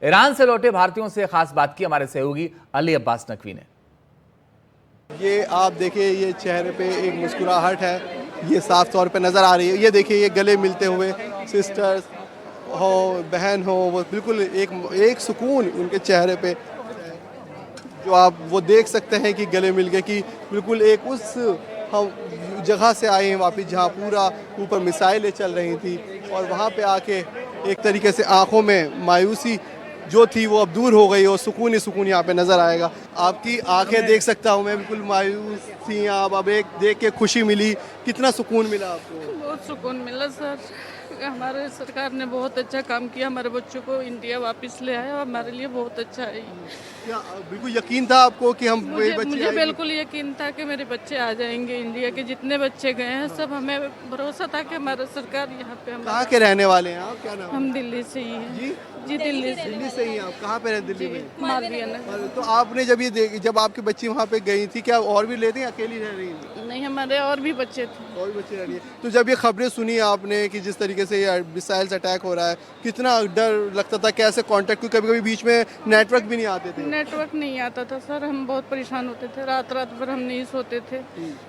Iran से लौटे भारतीयों से खास बात की हमारे सहयोगी अली अब्बास नकवी ने। ये आप देखिए, ये चेहरे पे एक मुस्कुराहट है, ये साफ तौर पे नज़र आ रही है। ये देखिए, ये गले मिलते हुए सिस्टर्स हो, बहन हो, वो बिल्कुल एक सुकून उनके चेहरे पे जो आप वो देख सकते हैं कि गले मिल गए, कि बिल्कुल एक उस हम जगह से आए हैं वापस जहाँ पूरा ऊपर मिसाइलें चल रही थी, और वहाँ पे आके एक तरीके से आंखों में मायूसी जो थी वो अब दूर हो गई, और सुकून ही सुकून यहाँ पे नज़र आएगा। आपकी आंखें देख सकता हूँ मैं, बिल्कुल मायूस थी आप, अब एक देख के खुशी मिली। कितना सुकून मिला आपको? बहुत सुकून मिला सर। हमारे सरकार ने बहुत अच्छा काम किया, हमारे बच्चों को इंडिया वापस ले आया, हमारे लिए बहुत अच्छा है। क्या बिल्कुल यकीन था आपको कि हम मुझे बच्चे बिल्कुल यकीन था कि मेरे बच्चे आ जाएंगे। इंडिया के जितने बच्चे गए हैं सब हमें भरोसा था कि हमारा सरकार यहाँ पे कहाँ के रहने वाले हैं आप? क्या नाम? हम दिल्ली से ही हैं। जी दिल्ली से। दिल्ली से ही हैं आप? कहाँ पे रहते दिल्ली में? मालवीय नगर। तो आपने जब आपकी बच्ची वहाँ पे गई थी, क्या और भी लेते हैं, अकेली रह रही थी? नहीं, हमारे और भी बच्चे थे। और भी बच्चे रह रही है। तो जब ये खबरें सुनी आपने कि जिस तरीके से ये मिसाइल्स अटैक हो रहा है, कितना डर लगता था? कैसे कांटेक्ट, क्योंकि कभी कभी बीच में नेटवर्क भी नहीं आते थे। नेटवर्क नहीं आता था सर, हम बहुत परेशान होते थे। रात रात भर हम नहीं सोते थे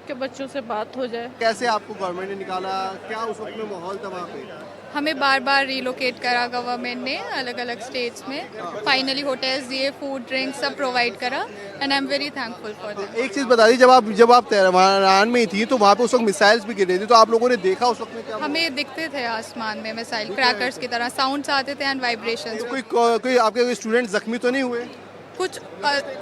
कि बच्चों से बात हो जाए। कैसे आपको गवर्नमेंट ने निकाला? क्या उस वक्त में माहौल था वहाँ पे? हमें बार बार रिलोकेट करा गवर्नमेंट ने अलग अलग स्टेट्स में। फाइनली होटल्स दिए, फूड ड्रिंक सब प्रोवाइड करा, and I am very thankful for that. एक चीज़ बता दी, जब आप तेहरान में ही थी तो वहाँ पे उस वक्त मिसाइल्स भी गिर रही थी, तो आप लोगों ने देखा उस वक्त में क्या? हमें दिखते थे आसमान में मिसाइल क्रैकर्स की तरह साउंड्स आते थे एंड वाइब्रेशंस। कोई आपके स्टूडेंट जख्मी तो नहीं हुए? कुछ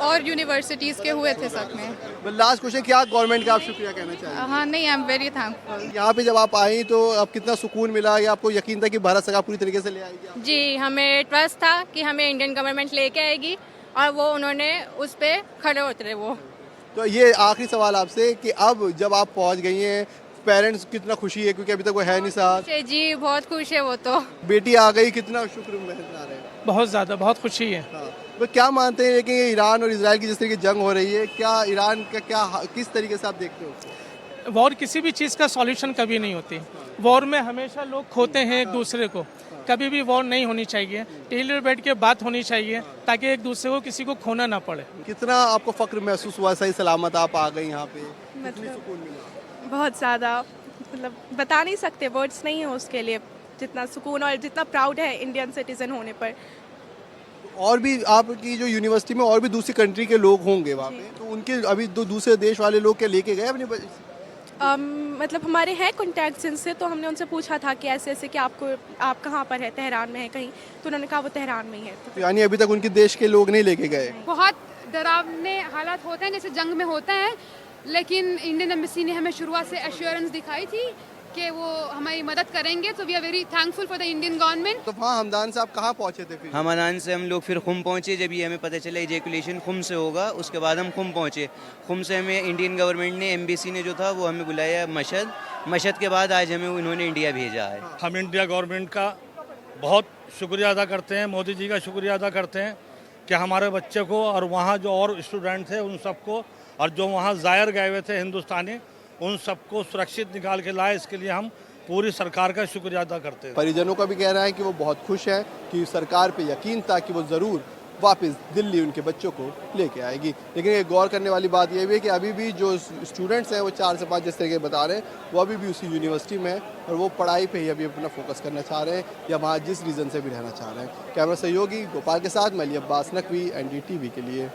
और यूनिवर्सिटीज़ के हुए थे सब में। लास्ट क्वेश्चन, क्या गवर्नमेंट का आप शुक्रिया कहना चाहेंगे? हाँ नहीं, आई एम वेरी थैंकफुल। यहाँ पे जब आप आई तो अब कितना सुकून मिला, या आपको यकीन था कि भारत सरकार पूरी तरीके से ले आएगी? जी, हमें ट्रस्ट था कि हमें इंडियन गवर्नमेंट लेके आएगी, और वो उन्होंने उस पर खड़े उतरे वो। तो ये आखिरी सवाल आपसे कि अब जब आप पहुँच गई हैं, पेरेंट्स कितना खुशी है, क्योंकि अभी तक वो है नहीं साथ? जी बहुत खुश है वो तो। बेटी आ गई, कितना शुक्र मना रहे हैं? बहुत ज़्यादा, बहुत खुशी है। हाँ, तो क्या मानते हैं कि ये ईरान और इजराइल की जिस तरीके की जंग हो रही है, क्या ईरान का किस तरीके से आप देखते हो? वॉर किसी भी चीज़ का सॉल्यूशन कभी नहीं होती। वॉर में हमेशा लोग खोते हैं एक दूसरे को। कभी भी वॉर नहीं होनी चाहिए, टेबल बैठ के बात होनी चाहिए, ताकि एक दूसरे को किसी को खोना ना पड़े। कितना आपको फक्र महसूस हुआ, सही सलामत आप आ गई यहाँ पे? कितनी सुकून मिला? बहुत ज़्यादा, मतलब बता नहीं सकते, वर्ड्स नहीं है उसके लिए, जितना सुकून और जितना प्राउड है इंडियन सिटीजन होने पर। और भी आपकी जो यूनिवर्सिटी में और भी दूसरी कंट्री के लोग होंगे वहाँ पे, तो उनके अभी दूसरे देश वाले लोग क्या लेके गए अपने मतलब हमारे हैं कॉन्टैक्ट जिनसे, तो हमने उनसे पूछा था कि ऐसे ऐसे कि आप कहाँ पर है, तेहरान में है कहीं, तो उन्होंने कहा वो तेहरान में ही है। तो यानी अभी तक उनके देश के लोग नहीं लेके गए? बहुत डरावने हालात होते हैं जैसे जंग में होते हैं, लेकिन इंडियन एम्बेसी ने हमें शुरुआत से एश्योरेंस दिखाई थी कि वो हमारी मदद करेंगे, तो we are very thankful for the Indian government. तो हाँ, हमदान से आप कहाँ पहुँचे थे फिर? हमदान से हम लोग फिर खुम पहुँचे। जब ये हमें पता चला इजैकुलेशन खुम से होगा, उसके बाद हम खुम पहुँचे। खुम से हमें इंडियन गवर्नमेंट ने, एम्बेसी ने जो था वो हमें बुलाया मशहद के बाद आज हमें उन्होंने इंडिया भेजा है। हम इंडिया गवर्नमेंट का बहुत शुक्रिया अदा करते हैं, मोदी जी का शुक्रिया अदा करते हैं कि हमारे बच्चे को और वहाँ जो और स्टूडेंट थे उन सबको, और जो वहाँ ज़ायर गए हुए थे हिंदुस्तानी, उन सबको सुरक्षित निकाल के लाए। इसके लिए हम पूरी सरकार का शुक्रिया अदा करते हैं। परिजनों का भी कहना है कि वो बहुत खुश हैं कि सरकार पे यकीन था कि वो ज़रूर वापस दिल्ली उनके बच्चों को लेके आएगी। लेकिन एक गौर करने वाली बात यह भी है कि अभी भी जो स्टूडेंट्स हैं वो 4 से 5 जिस तरीके बता रहे हैं, वो अभी भी उसी यूनिवर्सिटी में हैं, और वो पढ़ाई पे ही अभी अपना फोकस करना चाह रहे हैं, या वहाँ जिस रीज़न से भी रहना चाह रहे हैं। कैमरा सहयोगी गोपाल के साथ मैं अली अब्बास नकवी, NDTV के लिए।